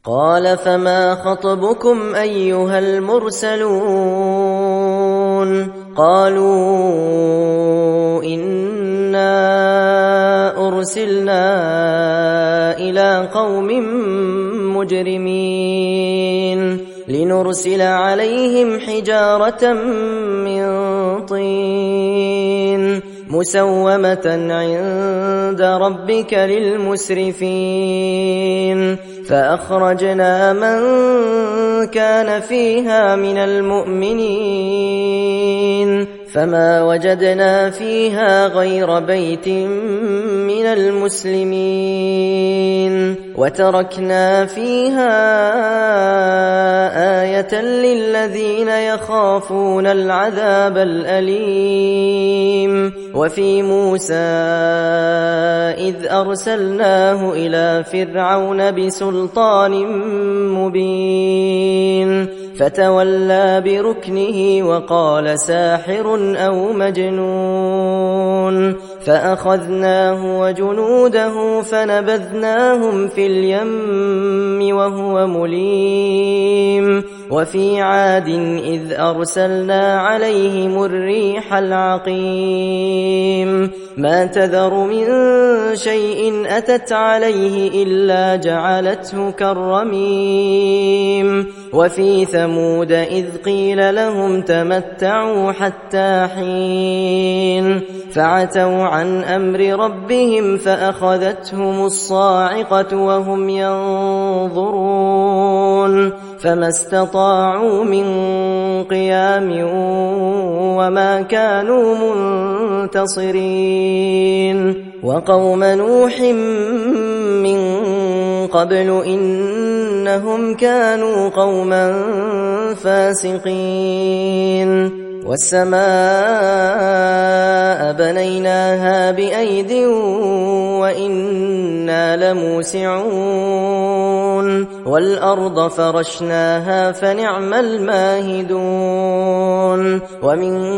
قال فما خطبكم أيها المرسلون قالوا إنا أرسلنا إلى قوم مجرمين لنرسل عليهم حجارة من طين مسومة عند ربك للمسرفين فأخرجنا من كان فيها من المؤمنين فما وجدنا فيها غير بيت من المسلمين وتركنا فيها آية للذين يخافون العذاب الأليم وفي موسى إذ أرسلناه إلى فرعون بسلطان مبين فتولى بركنه وقال ساحر أو مجنون فأخذناه وجنوده فنبذناهم في اليم وهو مليم وفي عاد إذ أرسلنا عليهم الريح العقيم ما تذر من شيء أتت عليه إلا جعلته كالرميم وفي ثمود إذ قيل لهم تمتعوا حتى حين فعتوا عن أمر ربهم فأخذتهم الصاعقة وهم ينظرون فما استطاعوا من قيام وما كانوا منتصرين وقوم نوح من قبل إنهم كانوا قوما فاسقين والسماء بنيناها بأيد وإنا لموسعون والأرض فرشناها فنعم الماهدون ومن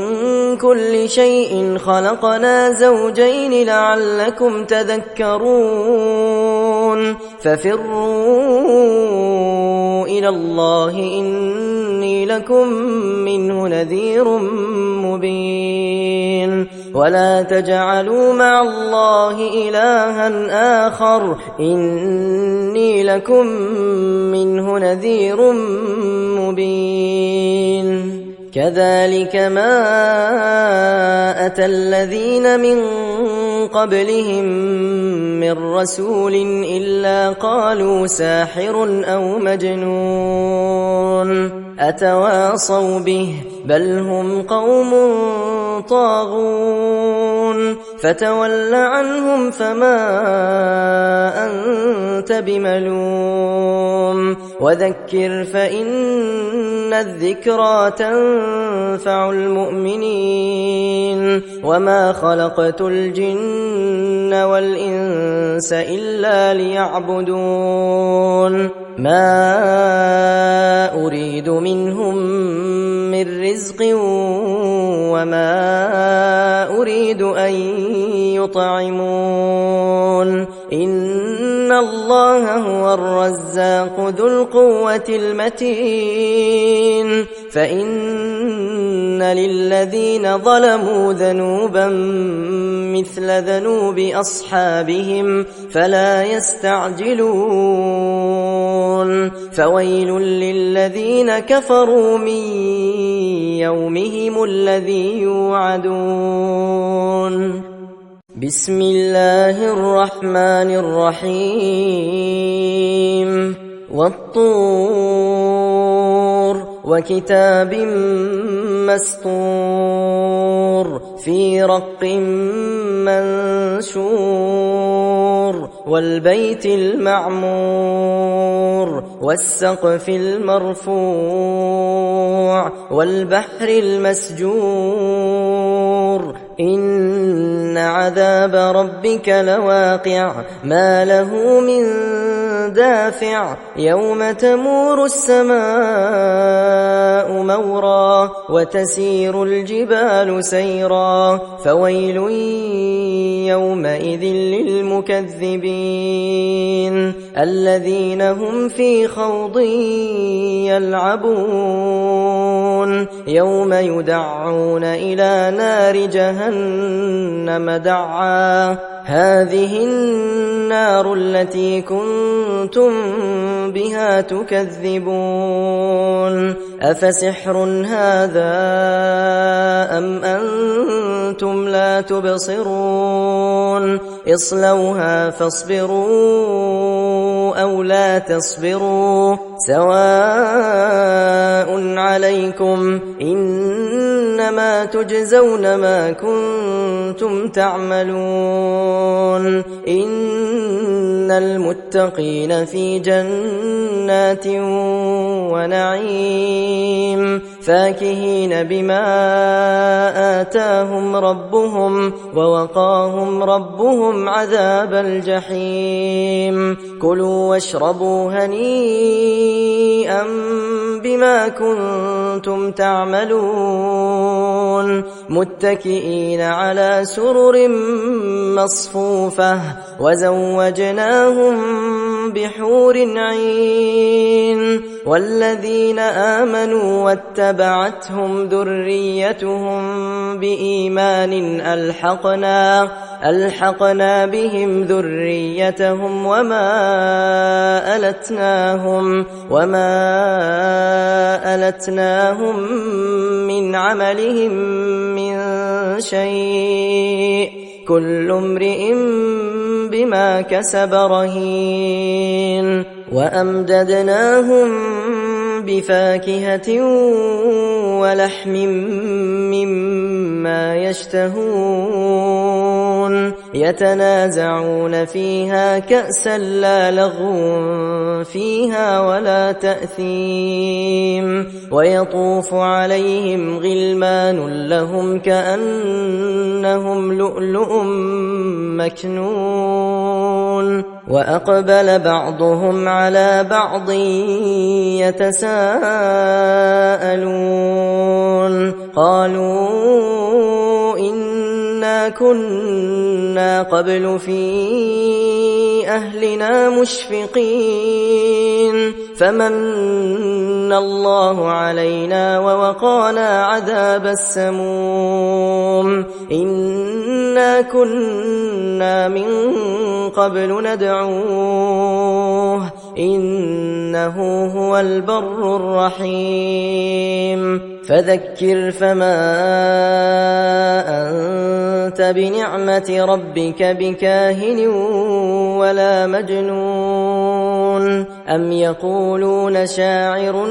كل شيء خلقنا زوجين لعلكم تذكرون ففروا إلى الله إني لكم منه نذير مبين ولا تجعلوا مع الله إلها آخر إني لكم منه نذير مبين كذلك ما أتى الذين من قبلهم من رسول إلا قالوا ساحر أو مجنون أتواصوا به بل هم قوم طاغون فتول عنهم فما أنت بملوم وذكر فإن الذكرى تنفع المؤمنين وما خلقت الجن والإنس إلا ليعبدون ما أريد منهم من رزق وما أريد أن يطعمون إن الله هو الرزاق ذو القوة المتين فإن للذين ظلموا ذنوبا مثل ذنوب أصحابهم فلا يستعجلون فويل للذين كفروا من يومهم الذي يوعدون بسم الله الرحمن الرحيم والطور وكتاب مسطور في رق منشور والبيت المعمور والسقف المرفوع والبحر المسجور إن عذاب ربك لواقع ما له من دافع يوم تمور السماء مورا وتسير الجبال سيرا فويل يومئذ للمكذبين الذين هم في خوض يلعبون يوم يدعون إلى نار جهنم دعا هذه النار التي كنتم بها تكذبون أفسحر هذا أم أنتم لا تبصرون اصلوها فاصبروا أو لا تصبروا سواء عليكم إنما تجزون ما كنتم تعملون إن المتقين في جنات ونعيم فاكهين بما آتاهم ربهم ووقاهم ربهم عذاب الجحيم كلوا واشربوا هنيئا بما كنتم تعملون متكئين على سرر مصفوفة وزوجناهم بحور عين والذين آمنوا واتبعتهم ذريتهم بإيمان ألحقنا بهم ذريتهم وما ألتناهم من عملهم من شيء كل امرئ بما كسب رهين وأمددناهم بفاكهة ولحم مما يشتهون يتنازعون فيها كأسا لا لغو فيها ولا تأثيم ويطوف عليهم غلمان لهم كأنهم لؤلؤ مكنون وأقبل بعضهم على بعض يتساءلون قالوا إنا كنا قبل في أهلنا مشفقين فمن الله علينا ووقانا عذاب السموم إنا كنا من قبل ندعوه إنه هو البر الرحيم فذكر فما أنت بنعمة ربك بكاهن ولا مجنون أم يقولون شاعر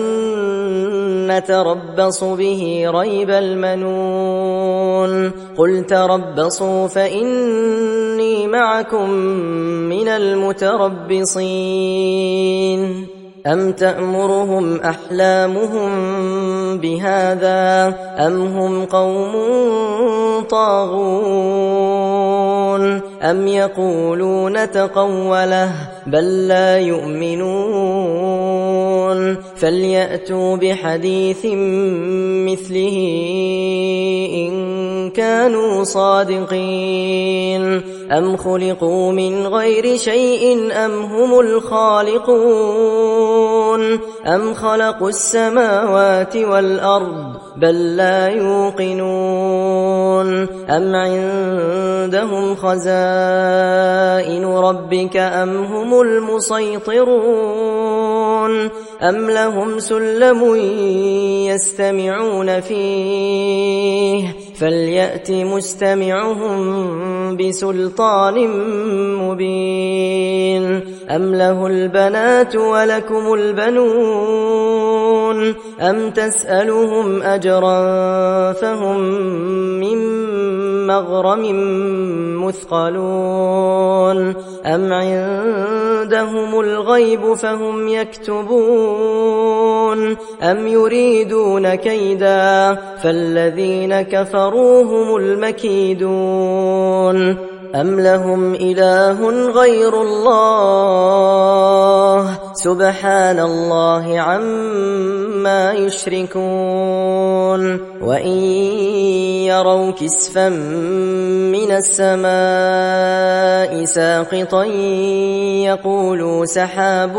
نتربص به ريب المنون قل تربصوا فإني معكم من المتربصين أم تأمرهم أحلامهم بهذا أم هم قوم طاغون أم يقولون تقوله بل لا يؤمنون فليأتوا بحديث مثله إن كانوا صادقين أم خلقوا من غير شيء أم هم الخالقون أم خلقوا السماوات والأرض بل لا يوقنون أم عندهم خزائن ربك أم هم المسيطرون أم لهم سلم يستمعون فيه فليأت مستمعهم بسلطان مبين أم له البنات ولكم البنون أم تسألهم أجرا فهم من مغرم مثقلون أم عندهم الغيب فهم يكتبون أم يريدون كيدا فالذين كفروا هم المكيدون أم لهم إله غير الله سبحان الله عما يشركون وإن يروا كسفا من السماء ساقطا يقولوا سحاب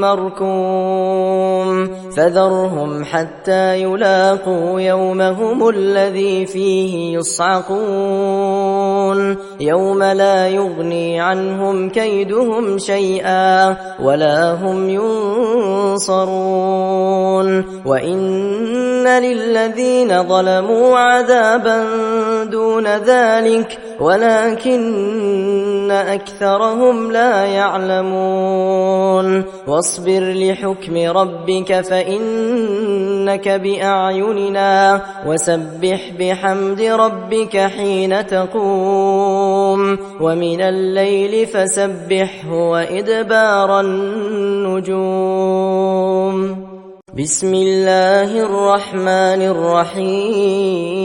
مركوم فذرهم حتى يلاقوا يومهم الذي فيه يصعقون يوم لا يغني عنهم كيدهم شيئا ولا هم ينصرون وإن للذين ظلموا عذابا دون ذلك ولكن أكثرهم لا يعلمون واصبر لحكم ربك فإنك بأعيننا وسبح بحمد ربك حين تقوم ومن الليل فسبحه وإدبار النجوم بسم الله الرحمن الرحيم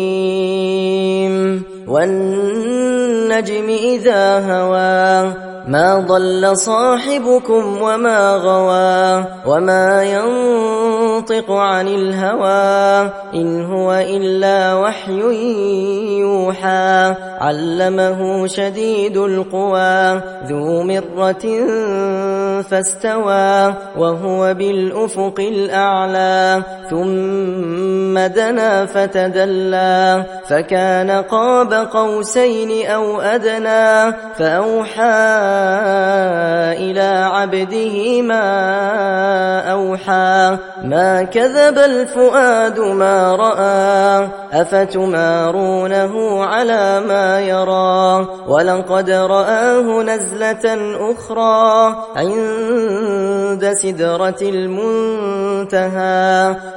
والنجم إذا هوى ما ضل صاحبكم وما غوى وما ينطق عن الهوى إن هو إلا وحي يوحى علمه شديد القوى ذو مرة فاستوى وهو بالأفق الأعلى ثم دنا فتدلى فكان قاب قوسين أو أدنى فأوحى إلى عبده ما أوحى ما كذب الفؤاد ما رأى أفتمارونه على ما يرى ولقد رآه نزلة أخرى عند سدرة المنتهى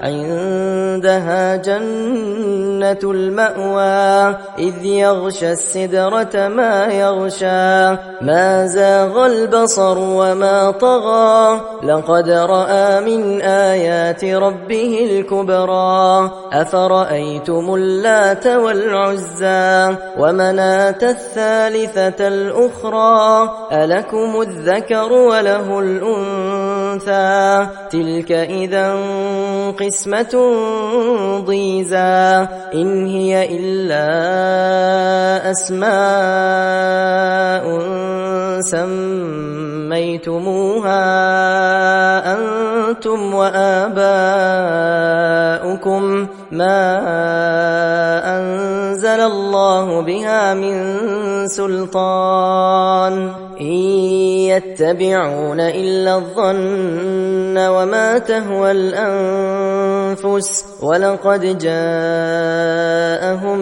عندها جنة المأوى إذ يغشى السدرة ما يغشى ما زاغ البصر وما طغى لقد رأى من آيات ربه الكبرى أفرأيتم اللات والعزى ومناة الثالثة الأخرى ألكم الذكر وله الأنثى تلك إذا قسمة ضيزى إن هي إلا أسماء سميتموها أنتم وآباؤكم ما أنزل الله بها من سلطان إن يتبعون إلا الظن وما تهوى الأنفس ولقد جاءهم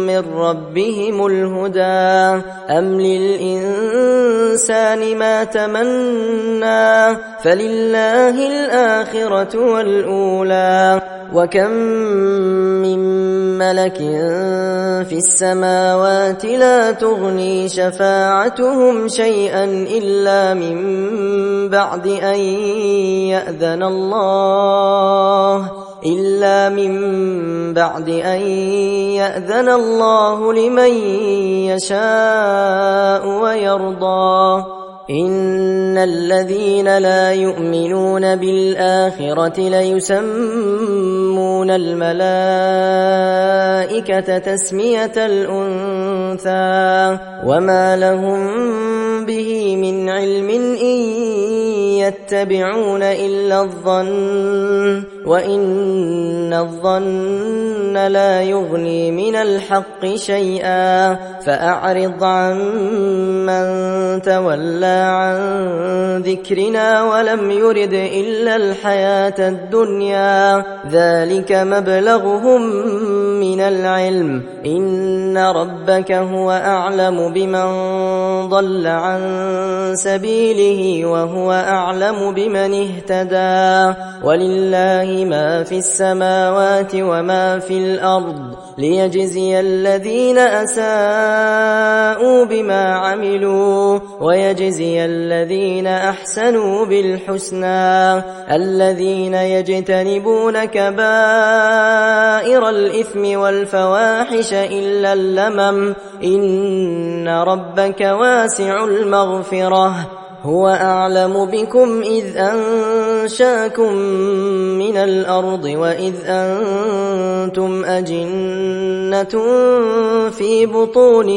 من ربهم الهدى أم للإنسان ما تمنى فلله الآخرة والأولى وكم من ملك في السماوات لا تغني شفاعتهم شيئا إلا من بعد أن يأذن الله لمن يشاء ويرضى إن الذين لا يؤمنون بالآخرة ليسمون الملائكة تسمية الأنثى وما لهم به من علم إن يتبعون إلا الظن وإن الظن لا يغني من الحق شيئا فأعرض عن من تولى عن ذكرنا ولم يرد إلا الحياة الدنيا ذلك مبلغهم من العلم إن ربك هو أعلم بمن ضل عن سبيله وهو أعلم أعلم بمن اهتدى ولله ما في السماوات وما في الأرض ليجزي الذين أساءوا بما عملوا ويجزي الذين أحسنوا بالحسنى الذين يجتنبون كبائر الإثم والفواحش إلا اللمم إن ربك واسع المغفرة هو أعلم بكم إذ أنشاكم من الأرض وإذ أنتم أجنة في بطون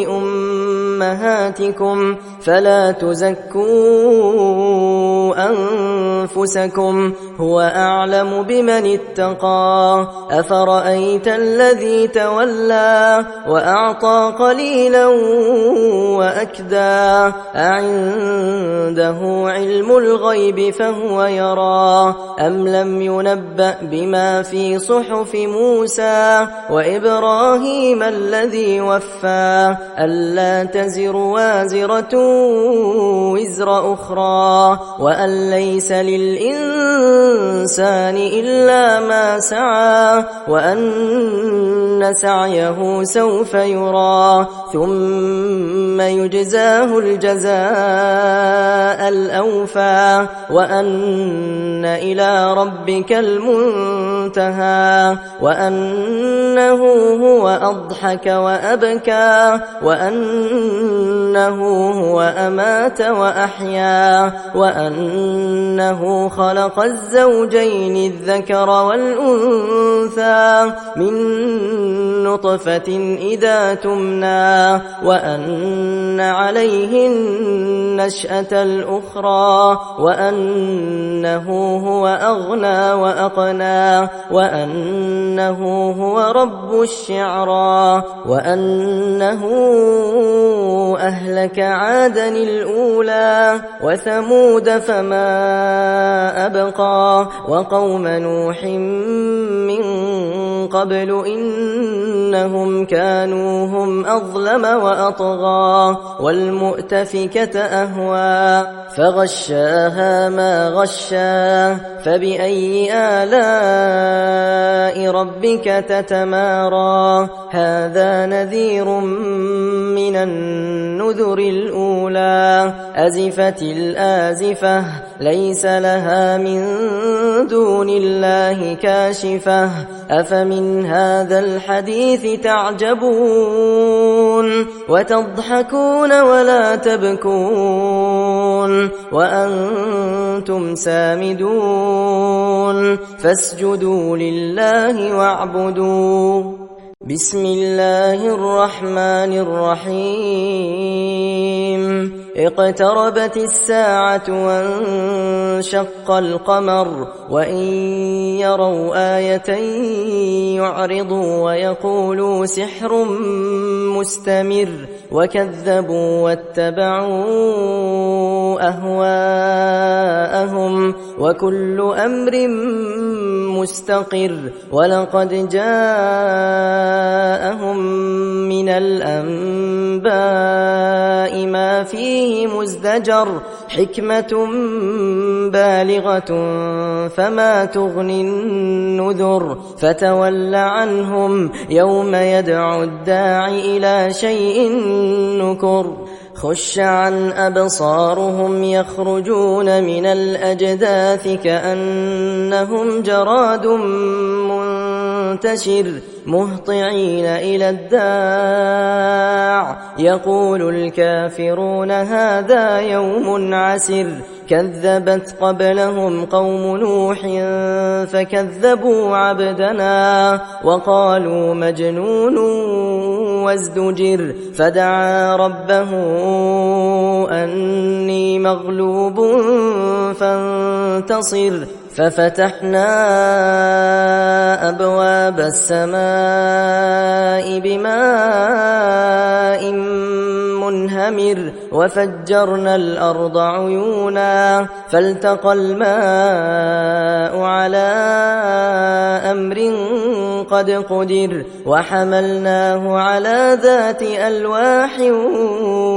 أمهاتكم فلا تزكوا أنفسكم هو أعلم بمن اتقى أفرأيت الذي تولى وأعطى قليلا وأكدى أعنده علم الغيب فهو يرى أم لم ينبأ بما في صحف موسى وإبراهيم الذي وفى ألا تزر وازرة وزر أخرى وأن ليس للإنسان إلا ما سعى وأن سعيه سوف يرى ثم يجزاه الجزاء الأوفى وأن إلى ربك المنتهى وأنه هو أضحك وأبكى وأنه هو أمات وأحيا وأنه خلق الزوجين الذكر والأنثى من نطفة إذا تمنى وأن عليه النشأة الأخرى وأنه هو أغنى وأقنى وأنه هو رب الشعرى وأنه أهلك عادا الأولى وثمود فما أبقى وقوم نوح من قبل إنهم كانوا هم أظلم وأطغى والمؤتفكة أهوى فغشاها ما غشا فبأي آلاء ربك تتمارى هذا نذير من النذر الأولى أزفت الآزفة ليس لها من دون الله كاشفة أفمن هذا الحديث تعجبون وتضحكون ولا تبكون وأنتم سامدون فاسجدوا لله واعبدوا بسم الله الرحمن الرحيم اقتربت الساعة وانشق القمر وإن يروا آية يعرضوا ويقولوا سحر مستمر وكذبوا واتبعوا أهواءهم وكل أمر مستقر ولقد جاءهم من الأنباء ما فيه مزدجر حكمة بالغة فما تغني النذر فتول عنهم يوم يدعو الداعي إلى شيء نكر خش عن أبصارهم يخرجون من الأجداث كأنهم جراد منتشر مهطعين إلى الداع يقول الكافرون هذا يوم عسر كذبت قبلهم قوم نوح فكذبوا عبدنا وقالوا مجنون وازدجر فدعا ربه أني مغلوب فانتصر ففتحنا أبواب السماء بماء منهمر وفجرنا الأرض عيونا فالتقى الماء على أمر قد قدر وحملناه على ذات ألواح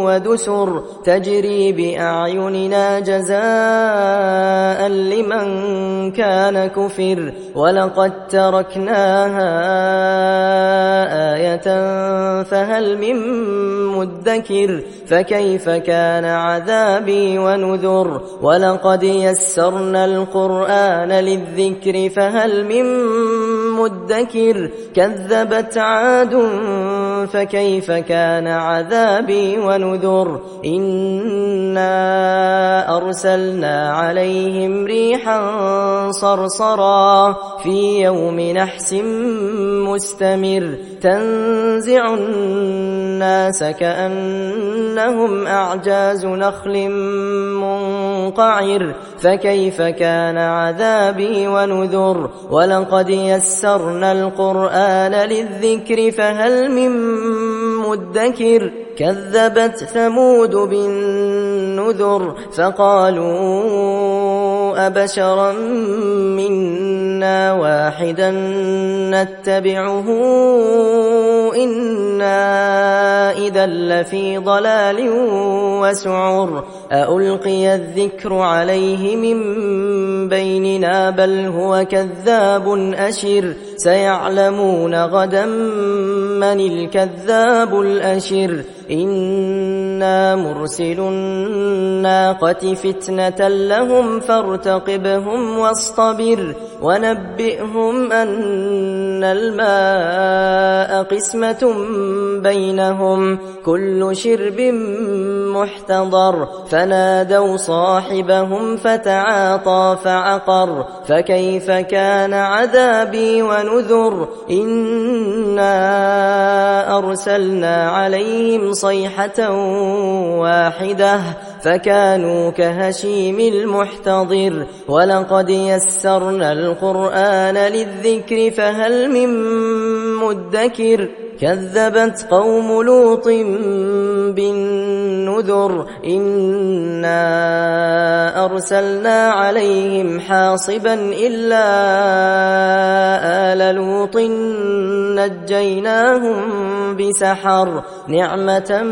ودسر تجري بأعيننا جزاء لمن كان كفر ولقد تركناها آية فهل من مدكر فكيف كان عذابي ونذر ولقد يسرنا القرآن للذكر فهل من مدكر كذبت عاد فكيف كان عذابي ونذر إنا أرسلنا عليهم ريحا صرصرا في يوم نحس مستمر تنزع الناس كأنهم أعجاز نخل منقعر فكيف كان عذابي ونذر ولقد يسرنا القرآن للذكر فهل من مدكر كذبت ثمود بالنذر فقالوا أبشرا منا واحدا نتبعه إنا إذا لفي ضلال وسعر ألقي الذكر عليه من بيننا بل هو كذاب أشر سيعلمون غدا من الكذاب الأشر إنا مرسل الناقة فتنة لهم فارتقبهم واصطبر ونبئهم أن الماء قسمة بينهم كل شرب محتضر فنادوا صاحبهم فتعاطى فعقر فكيف كان عذابي ونذر إنا أرسلنا عليهم صيحة واحدة فكانوا كهشيم المحتضر ولقد يسرنا القرآن للذكر فهل من مدكر كذبت قوم لوط بالنذر إنا أرسلنا عليهم حاصبا إلا آل لوط نجيناهم بسحر نعمة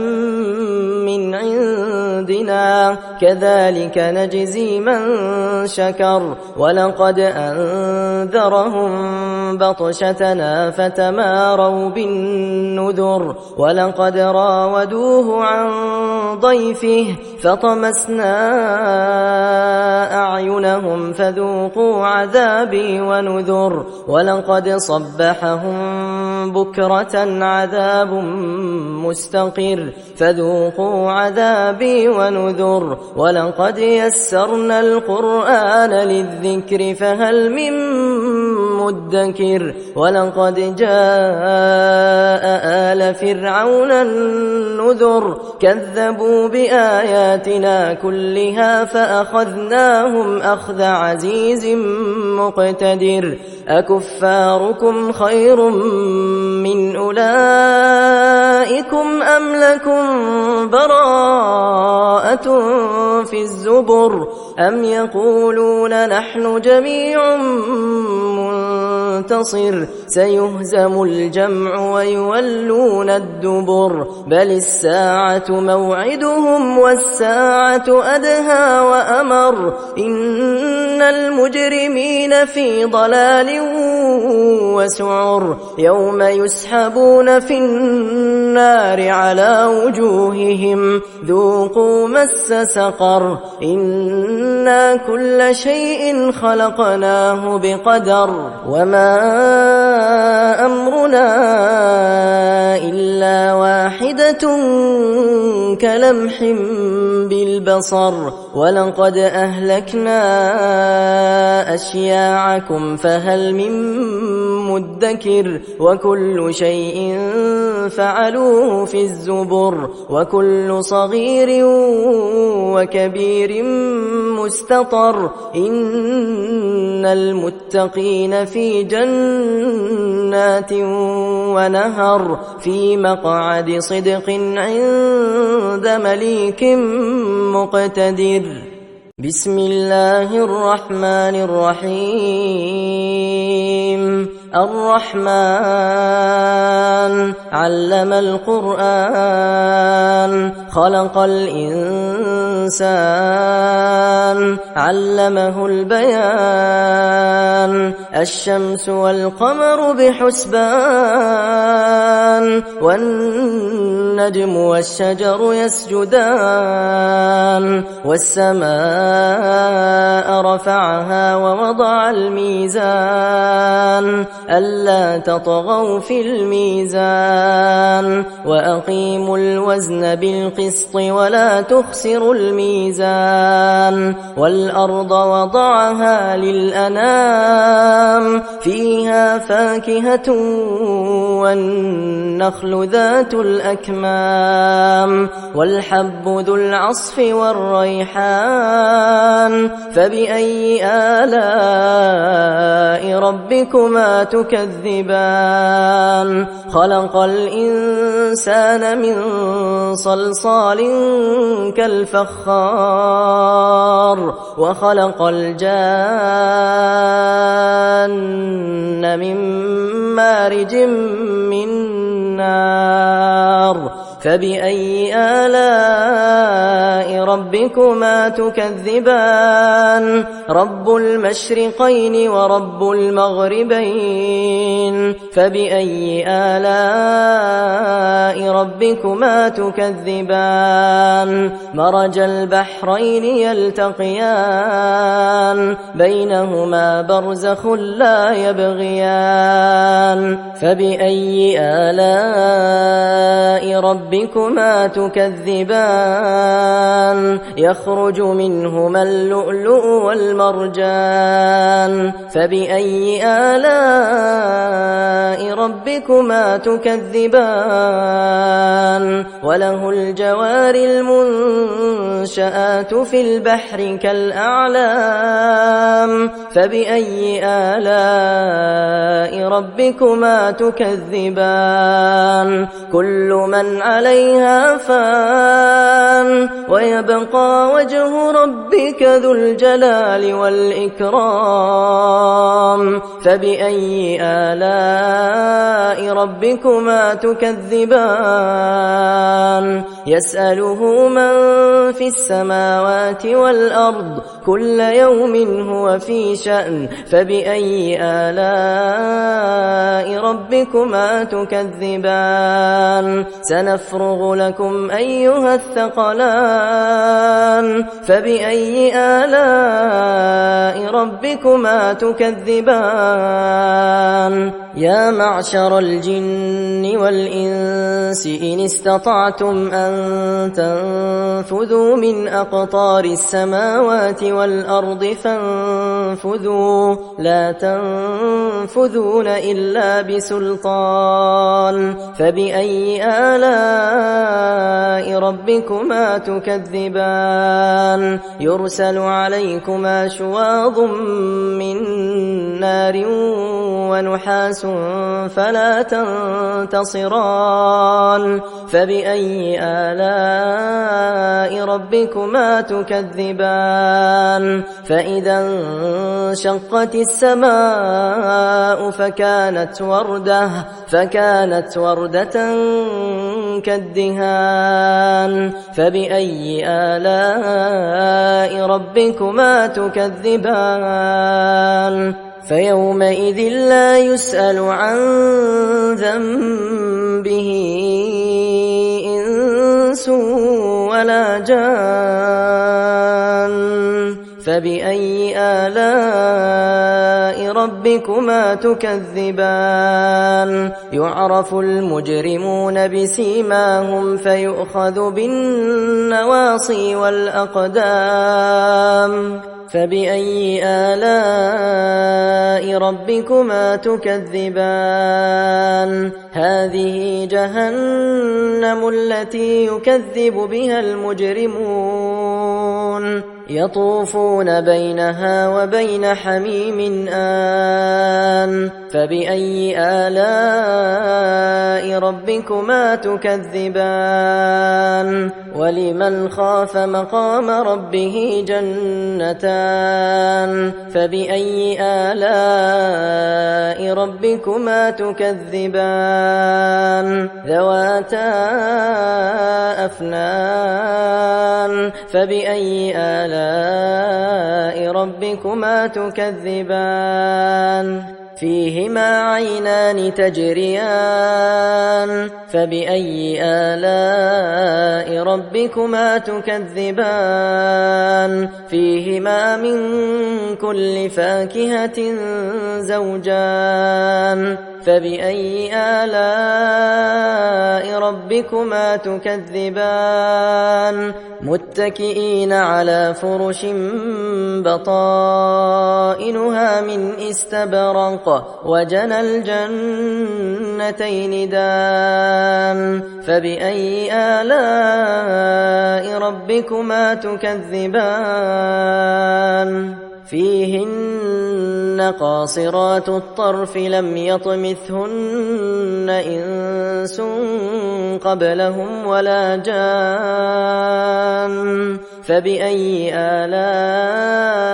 من عندنا كذلك نجزي من شكر ولقد أنذرهم بطشتنا فتماروا بالنذر ولقد راودوه عن ضيفه فطمسنا أعينهم فذوقوا عذابي ونذر ولقد صبحهم بكرة عذاب مستقر فذوقوا عذابي ونذر ولقد يسرنا القرآن للذكر فهل من مدكر ولقد جاء آل فرعون النذر كذبوا بآياتنا كلها فأخذناهم أخذ عزيز مقتدر أكفاركم خير من أولئكم أم لكم براءة في الزبر أم يقولون نحن جميع منتصر سيهزم الجمع ويولون الدبر بل الساعة موعدهم والساعة أدهى وأمر إن المجرمين في ضلال وسعر يوم يسحبون في النار على وجوههم ذوقوا مس سقر إنا كل شيء خلقناه بقدر وما أمرنا إلا واحدة كلمح بالبصر ولقد أهلكنا أشياعكم فهل من مدكر وكل شيء فعلوه في الزبر وكل صغير وكبير مستطر إن المتقين في جنات ونهر في مقعد صدق عند مليك مقتدر بسم الله الرحمن الرحيم الرحمن علم القرآن خلق الإنسان علمه البيان الشمس والقمر بحسبان والنجم والشجر يسجدان والسماء رفعها ووضع الميزان ألا تطغوا في الميزان وأقيموا الوزن بالقسط ولا تخسروا الميزان والأرض وضعها للأنام فيها فاكهة والنخل ذات الأكمام والحب ذو العصف والريحان فبأي آلاء ربكما تكذبان خلق الإنسان من صلصال كالفخار وخلق الجان من مارج من نار فبأي آلاء ربكما تكذبان رب المشرقين ورب المغربين فبأي آلاء ربكما تكذبان مرج البحرين يلتقيان بينهما برزخ لا يبغيان فبأي آلاء ربكما تكذبان يخرج منهما اللؤلؤ والمرجان فبأي آلاء ربكما تكذبان وله الجوار المنشآت في البحر كالأعلام فبأي آلاء ربكما تكذبان كل من عليها فان ويبقى وجه ربك ذو الجلال والإكرام فبأي آلاء ربكما تكذبان يسأله من في السماوات والأرض كل يوم هو في شأن فبأي آلاء ربكما تكذبان سنفرغ لكم أيها الثقلان فبأي آلاء ربكما تكذبان يا معشر الجن والإنس إن استطعتم أن تنفذوا من أقطار السماوات والأرض فانفذوا لا تنفذون إلا بسلطان فبأي آلاء ربكما تكذبان يرسل عليكما شواظ من نار ونحاس فلا تنتصران فبأي آلاء ربكما تكذبان فإذا انشقت السماء فكانت وردة كالدهان فبأي آلاء ربكما تكذبان فيومئذ لا يسأل عن ذنبه إنس ولا جان فبأي آلاء ربكما تكذبان يعرف المجرمون بسيماهم فيؤخذ بالنواصي والأقدام فبأي آلاء ربكما تكذبان هذه جهنم التي يكذب بها المجرمون يطوفون بينها وبين حميم آن فبأي آلاء ربكما تكذبان ولمن خاف مقام ربه جنتان فبأي آلاء ربكما تكذبان ذواتا أفنان فبأي آلاء ربكما تكذبان فيهما عينان تجريان فبأي آلاء ربكما تكذبان فيهما من كل فاكهة زوجان فبأي آلاء ربكما تكذبان متكئين على فرش بطائنها من استبرق وجنى الجنتين دان فبأي آلاء ربكما تكذبان فيهن قاصرات الطرف لم يطمثهن إنس قبلهم ولا جان فبأي آلاء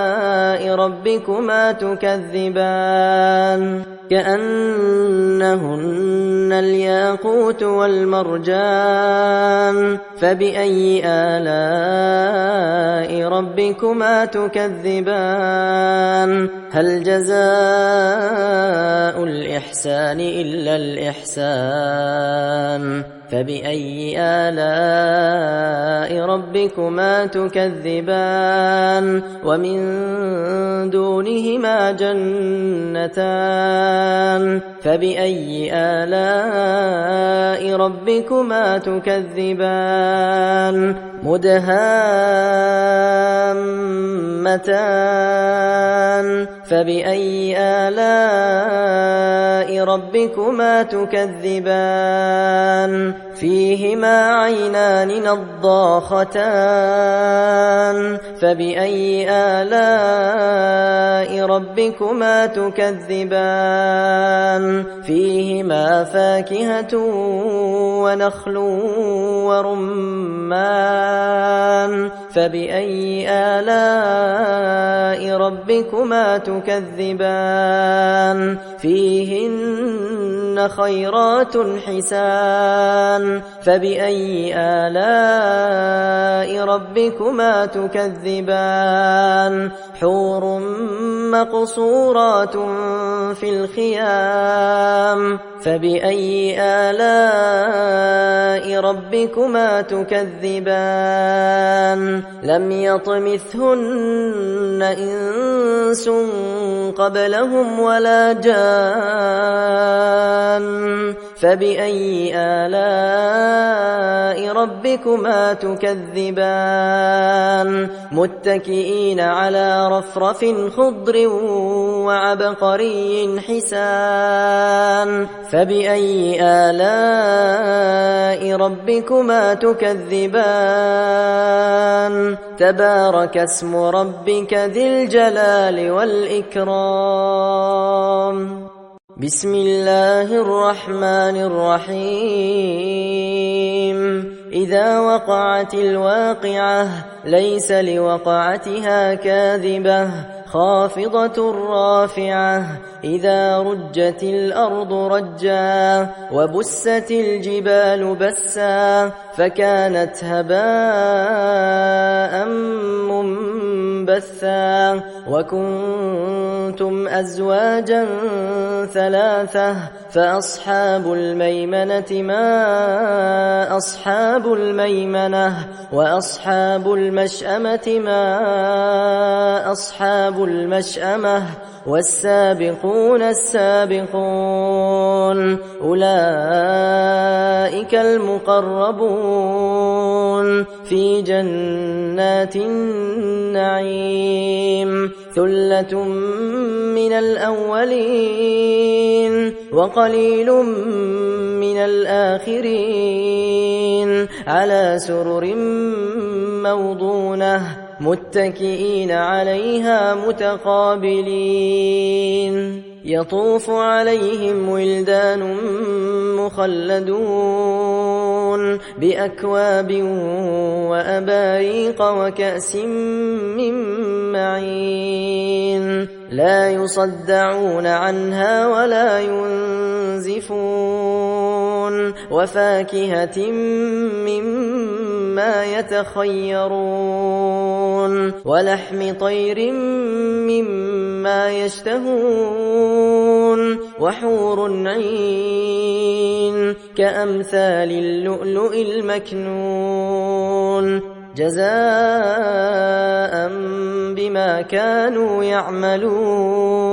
ربكما تكذبان كأنهن الياقوت والمرجان فبأي آلاء ربكما تكذبان هل جزاء الإحسان إلا الإحسان فبأي آلاء ربكما تكذبان ومن دونهما جنتان فبأي آلاء ربكما تكذبان مدهامتان فبأي آلاء ربكما تكذبان فيهما عينان نضاختان فبأي آلاء ربكما تكذبان فيهما فاكهة ونخل ورمان فبأي آلاء ربكما تكذبان فيهن خيرات حسان فبأي آلاء ربكما تكذبان حور مقصورات في الخيام فبأي آلاء ربكما تكذبان لم يطمثهن إنس قبلهم ولا جان فبأي آلاء ربكما تكذبان متكئين على رفرف خضر وعبقري حسان فبأي آلاء ربكما تكذبان تبارك اسم ربك ذي الجلال والإكرام بسم الله الرحمن الرحيم إذا وقعت الواقعة ليس لوقعتها كاذبة خافضة رافعة إذا رجت الأرض رجا وبست الجبال بسا فكانت هباء منبثا وكنتم أزواجا ثلاثة فأصحاب الميمنة ما أصحاب الميمنة وأصحاب المشأمة ما أصحاب المشأمة والسابقون السابقون أولئك المقربون في جنات النعيم ثلة من الأولين وقليل من الآخرين على سرر موضونة متكئين عليها متقابلين يطوف عليهم ولدان مخلدون بأكواب وأباريق وكأس من معين لا يصدعون عنها ولا ينزفون وفاكهة مما يتخيرون ولحم طير مما يشتهون وحور عين كأمثال اللؤلؤ المكنون جزاء بما كانوا يعملون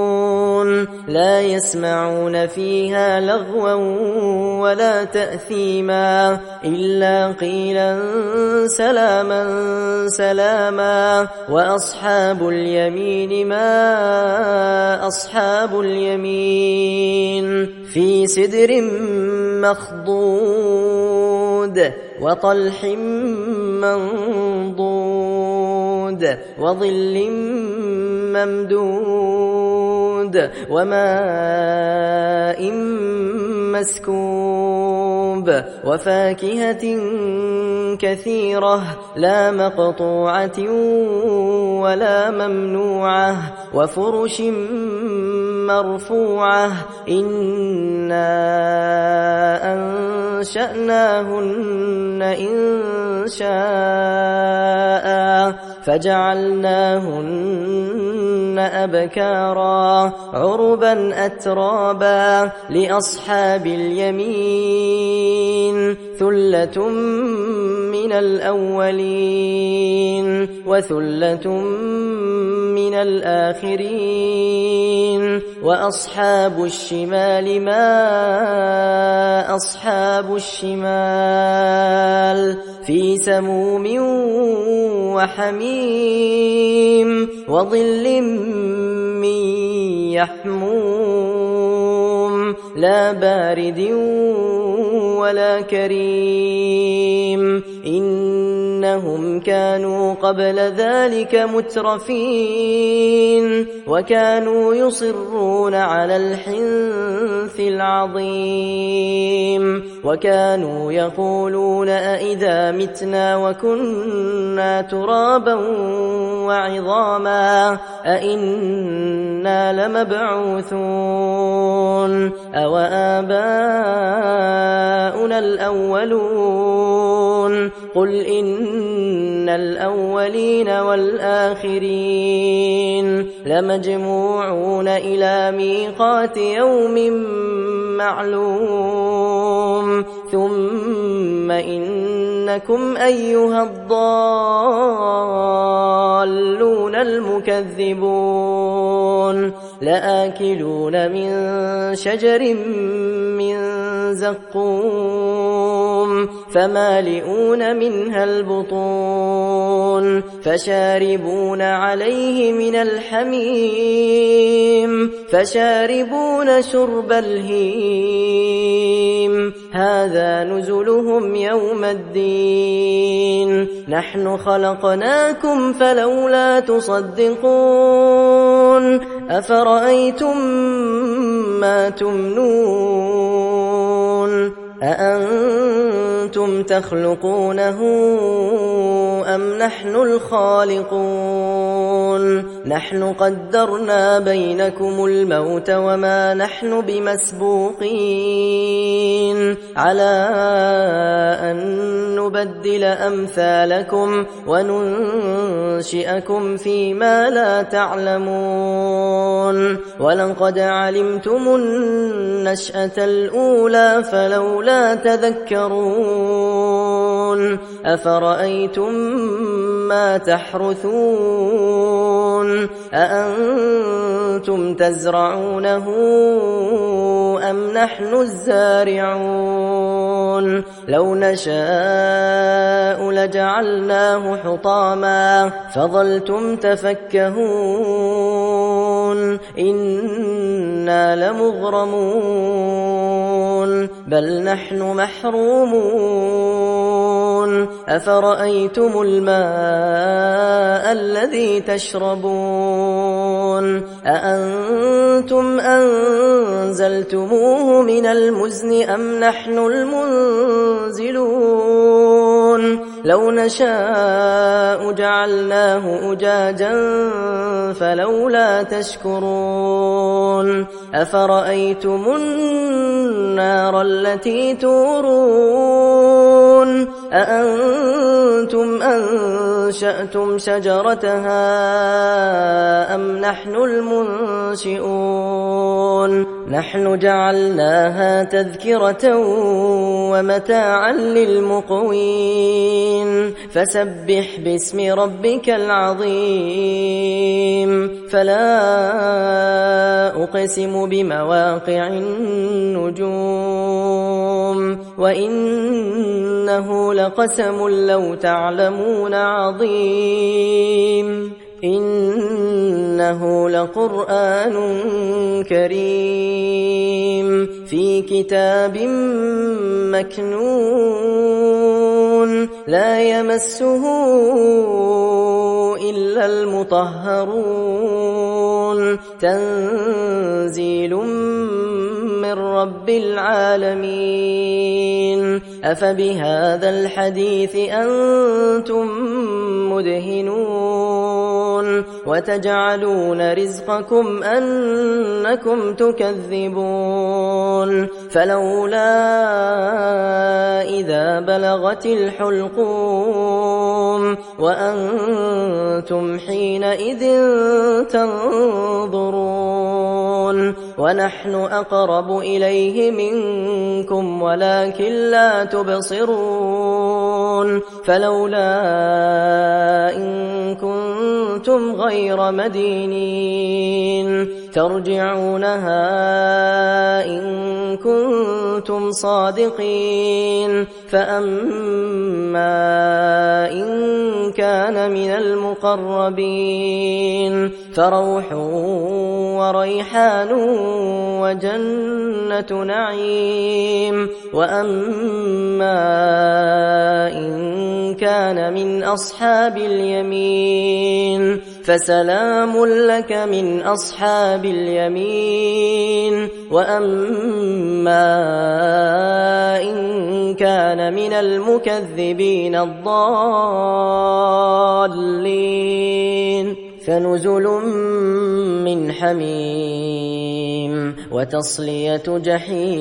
لا يسمعون فيها لغوا ولا تأثيما إلا قيلا سلاما سلاما وأصحاب اليمين ما أصحاب اليمين في سدر مخضود وطلح منضود وظل ممدود وماء مسكوب وفاكهة كثيرة لا مقطوعة ولا ممنوعة وفرش مرفوعة إنا أنشأناهن إن شاء فجعلناهن أبكارا عربا أترابا لأصحاب اليمين ثلة من الأولين وثلة من الآخرين وأصحاب الشمال ما أصحاب الشمال في سموم وحميم وظل من يحموم لا بارد ولا كريم إنهم كانوا قبل ذلك مترفين وكانوا يصرون على الحنث العظيم وكانوا يقولون أئذا متنا وكنا ترابا وعظاما أئنا لمبعوثون أو آباؤنا الأولون قل إن الأولين والآخرين لمجموعون إلى ميقات يوم معلوم ثم إنكم أيها الضالون المكذبون لآكلون من شجر من زقوم فمالئون منها البطون فشاربون عليه من الحميم فشاربون شرب الهيم هذا نزلهم يوم الدين نحن خلقناكم فلولا تصدقون أفرأيتم ما تمنون أأنتم تخلقونه أم نحن الخالقون نحن قدرنا بينكم الموت وما نحن بمسبوقين على أن نبدل أمثالكم وننشئكم فيما لا تعلمون ولقد علمتم النشأة الأولى فلولا تذكرون أفرأيتم ما تحرثون أأنتم تزرعونه أم نحن الزارعون لو نشاء لجعلناه حطاما فظلتم تفكهون إنا لمغرمون بل نحن محرومون أفرأيتم الماء الذي تشربون أأنتم أنزلتموه من المزن أم نحن المنزلون لو نشاء جعلناه أجاجا فلولا تشكرون أفرأيتم النار التي تورون أأنتم أنشأتم شجرتها أم نحن المنشئون نحن جعلناها تذكرة ومتاعا للمقوين فسبح باسم ربك العظيم فلا أقسم بمواقع النجوم وإنه لقسم لو تعلمون عظيم إنه لقرآن كريم في كتاب مكنون لا يمسه إلا المطهرون تنزيل من رب العالمين أفبهذا الحديث أنتم مدهنون وتجعلون رزقكم أنكم تكذبون فلولا إذا بلغت الحلقوم وأنتم حينئذ تنظرون ونحن أقرب إليه منكم ولكن لا تبصرون فلولا إن كنتم غير مدينين ترجعونها إن كنتم صادقين فأما إن كان من المقربين فروح وريحان وجنة نعيم وأما إن كان من أصحاب اليمين فسلام لك من أصحاب اليمين وأما إن كان من المكذبين الضالين فنزل من حميم وتصلية جحيم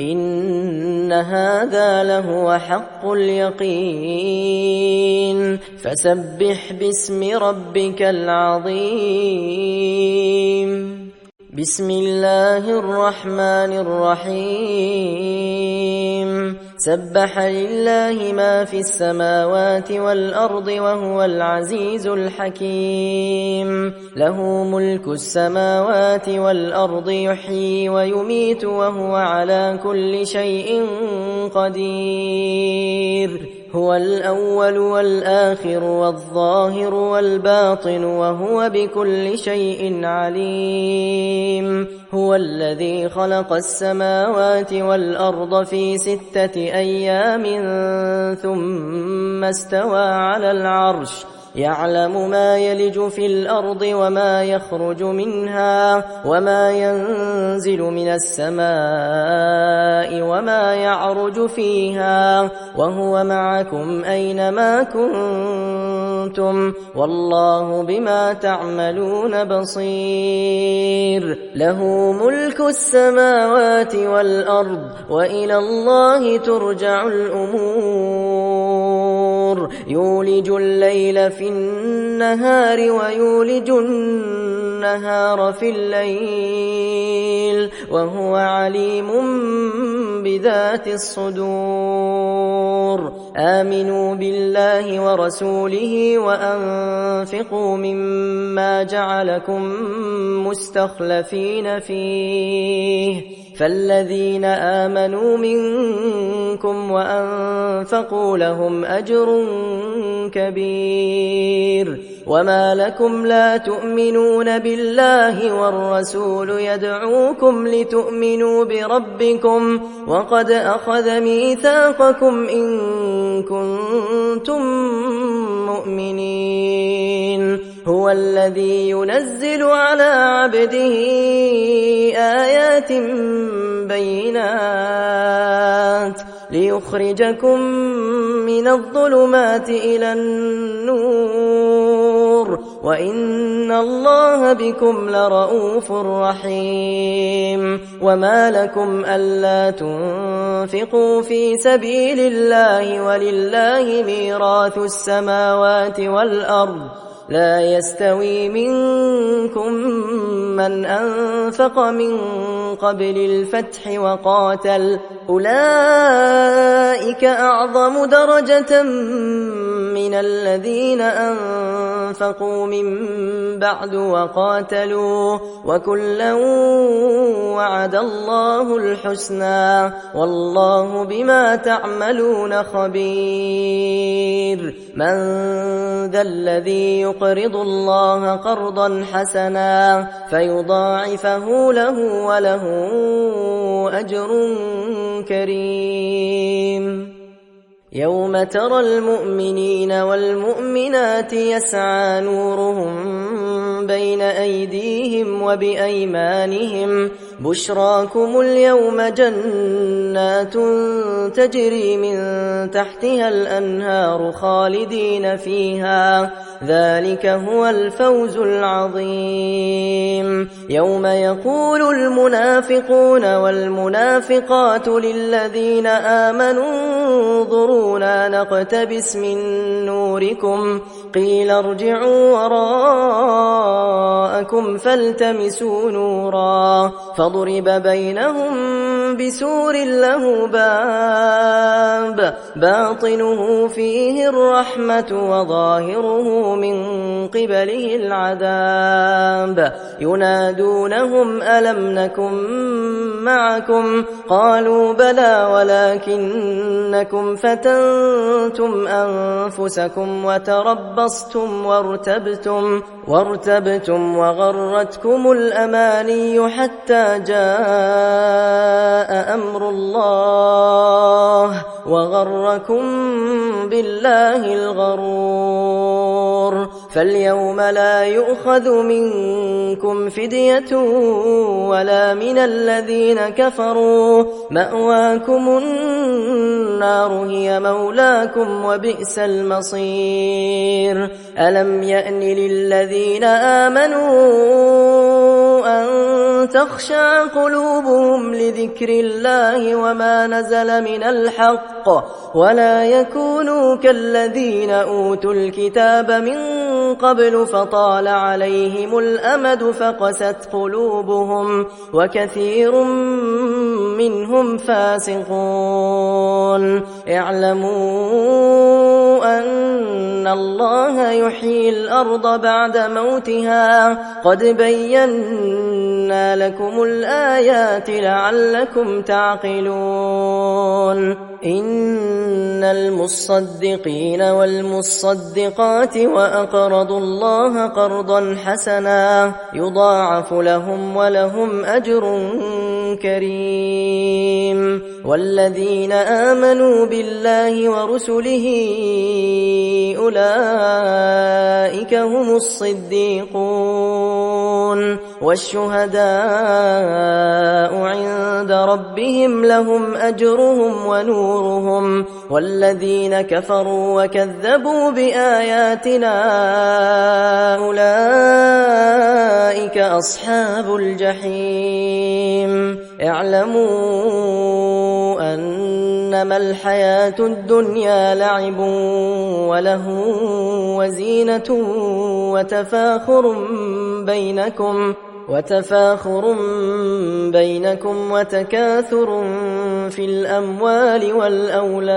إن هذا لهو حق اليقين فسبح باسم ربك العظيم بسم الله الرحمن الرحيم سبح لله ما في السماوات والأرض وهو العزيز الحكيم له ملك السماوات والأرض يحيي ويميت وهو على كل شيء قدير هو الأول والآخر والظاهر والباطن وهو بكل شيء عليم هو الذي خلق السماوات والأرض في 6 أيام ثم استوى على العرش يعلم ما يلج في الأرض وما يخرج منها وما ينزل من السماء وما يعرج فيها وهو معكم أينما كنتم والله بما تعملون بصير له ملك السماوات والأرض وإلى الله ترجع الأمور يولج الليل في النهار ويولج النهار في الليل وهو عليم بذات الصدور آمنوا بالله ورسوله وأنفقوا مما جعلكم مستخلفين فيه فالذين آمنوا منكم وأنفقوا لهم أجر كبير وما لكم لا تؤمنون بالله والرسول يدعوكم لتؤمنوا بربكم وقد أخذ ميثاقكم إن كنتم مؤمنين هو الذي ينزل على عبده آيات بينات ليخرجكم من الظلمات إلى النور وإن الله بكم لرؤوف رحيم وما لكم ألا تنفقوا في سبيل الله ولله ميراث السماوات والأرض لا يستوي منكم من أنفق من قبل الفتح وقاتل أولئك أعظم درجة من الذين أنفقوا من بعد وقاتلوا وكلا وعد الله الحسنى والله بما تعملون خبير من ذا الذي يقرض الله قرضا حسنا فيضاعفه له وله أجر كريم يوم ترى المؤمنين والمؤمنات يسعى نورهم بين أيديهم وبأيمانهم بشراكم اليوم جنات تجري من تحتها الأنهار خالدين فيها ذلك هو الفوز العظيم يوم يقول المنافقون والمنافقات للذين آمنوا انظرونا نقتبس من نوركم قيل ارجعوا وراءكم فالتمسوا نورا فضرب بينهم بسور له باب باطنه فيه الرحمة وظاهره من قبله العذاب ينادونهم ألم نكن معكم قالوا بلى ولكنكم فتنتم أنفسكم وتربصتم وارتبتم وغرتكم الأماني حتى جاء أمر الله وغركم بالله الغرور فاليوم لا يؤخذ منكم فدية ولا من الذين كفروا مأواكم النار هي مولاكم وبئس المصير ألم يأن للذين آمنوا أن تخشع قلوبهم لذكر الله وما نزل من الحق ولا يكونوا كالذين أوتوا الكتاب من قبل فطال عليهم الأمد فقست قلوبهم وكثير منهم فاسقون اعلموا أن الله يحيي الأرض بعد موتها قد بينا لكم الآيات لعلكم تعقلون إن المصدقين والمصدقات وأقرضوا الله قرضا حسنا يضاعف لهم ولهم أجر كريم والذين آمنوا بالله ورسله أولئك هم الصديقون والشهداء عند ربهم لهم أجرهم ونورهم والذين كفروا وكذبوا بآياتنا أولئك أصحاب الجحيم اعلموا أنما الحياة الدنيا لعب وله وزينة وتفاخر بينكم وتكاثر في الأموال والأولاد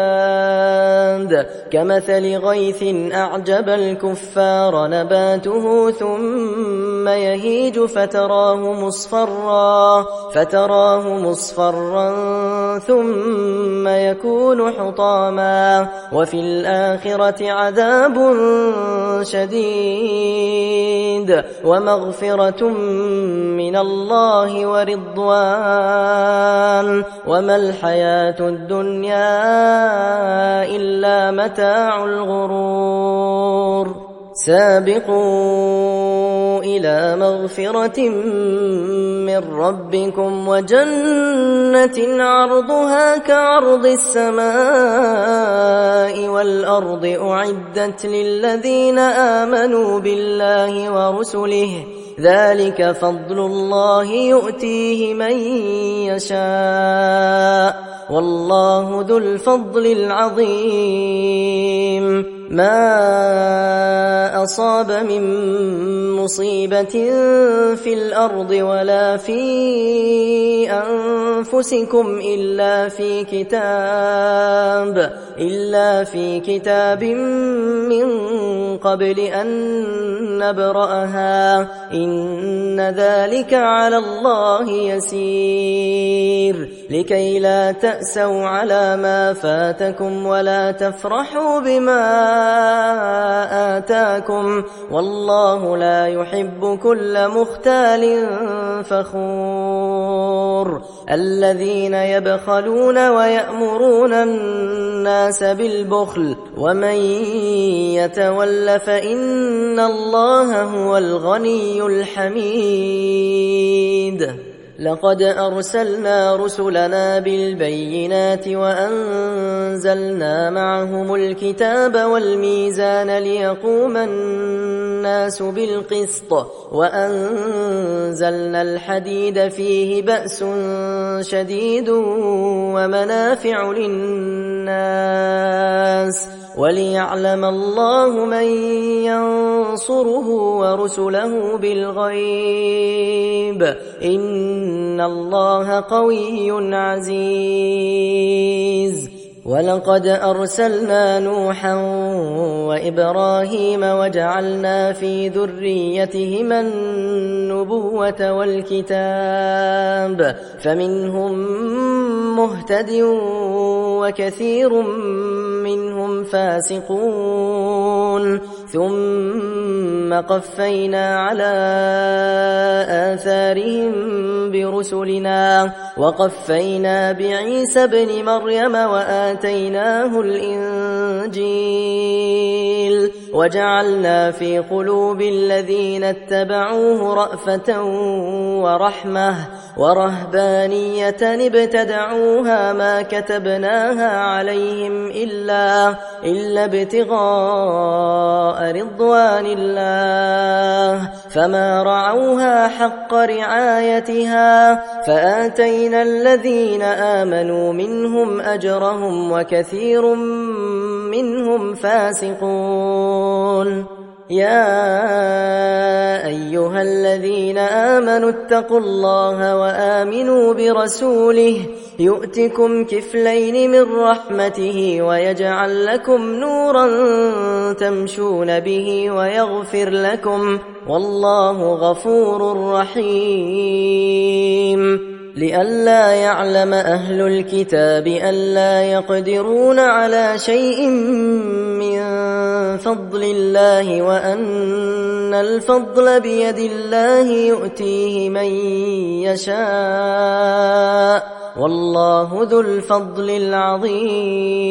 كمثل غيث أعجب الكفار نباته ثم يهيج فتراه مصفرا ثم يكون حطاما وفي الآخرة عذاب شديد ومغفرة من الله ورضوان وما الحياة الدنيا إلا متاع الغرور سابقوا إلى مغفرة من ربكم وجنة عرضها كعرض السماء والأرض أعدت للذين آمنوا بالله ورسله ذلك فضل الله يؤتيه من يشاء والله ذو الفضل العظيم ما أصاب من مصيبة في الأرض ولا في أنفسكم إلا في كتاب من قبل أن نبرأها إن ذلك على الله يسير لكي لا تأسوا على ما فاتكم ولا تفرحوا بما آتاكم والله لا يحب كل مختال فخور الذين يبخلون ويأمرون الناس بالبخل ومن يتول فإن الله هو الغني الحميد لقد أرسلنا رسلنا بالبينات وأنزلنا معهم الكتاب والميزان ليقوم الناس بالقسط وأنزلنا الحديد فيه بأس شديد ومنافع للناس وليعلم الله من ينصره ورسله بالغيب إن الله قوي عزيز ولقد أرسلنا نوحا وإبراهيم وجعلنا في ذريتهما النبوة والكتاب فمنهم مهتد وكثير منهم فاسقون ثم قفينا على آثارهم برسلنا وقفينا بعيسى ابن مريم وآتيناه الإنجيل وجعلنا في قلوب الذين اتبعوه رأفة ورحمة ورهبانية ابتدعوها ما كتبناها عليهم إلا ابتغاء رضوان الله فما رعوها حق رعايتها فآتينا الذين آمنوا منهم أجرهم وكثير منهم فاسقون يا أيها الذين آمنوا اتقوا الله وآمنوا برسوله يؤتكم كفلين من رحمته ويجعل لكم نورا تمشون به ويغفر لكم والله غفور رحيم لئلا يعلم أهل الكتاب ألا يقدرون على شيء من فضل الله وأن الفضل بيد الله يؤتيه من يشاء والله ذو الفضل العظيم